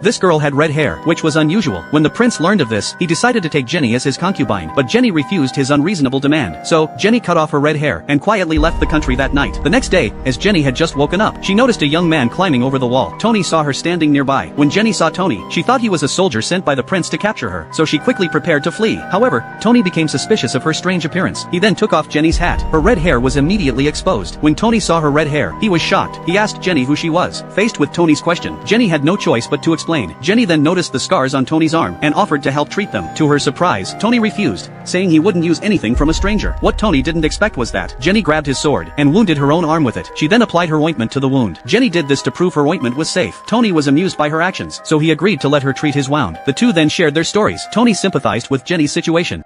This girl had red hair, which was unusual. When the prince learned of this, he decided to take Jenny as his concubine, but Jenny refused his unreasonable demand. So, Jenny cut off her red hair and quietly left the country that night. The next day, as Jenny had just woken up, she noticed a young man climbing over the wall. Tony saw her standing nearby. When Jenny saw Tony, she thought he was a soldier sent by the prince to capture her, so she quickly prepared to flee. However, Tony became suspicious of her strange appearance. He then took off Jenny's hat. Her red hair was immediately exposed. When Tony saw her red hair, he was shocked. He asked Jenny who she was. Faced with Tony's question, Jenny had no choice but to explain. Jenny then noticed the scars on Tony's arm and offered to help treat them. To her surprise, Tony refused, saying he wouldn't use anything from a stranger. What Tony didn't expect was that Jenny grabbed his sword and wounded her own arm with it. She then applied her ointment to the wound. Jenny did this to prove her ointment was safe. Tony was amused by her actions, so he agreed to let her treat his wound. The two then shared their stories. Tony sympathized with Jenny's situation.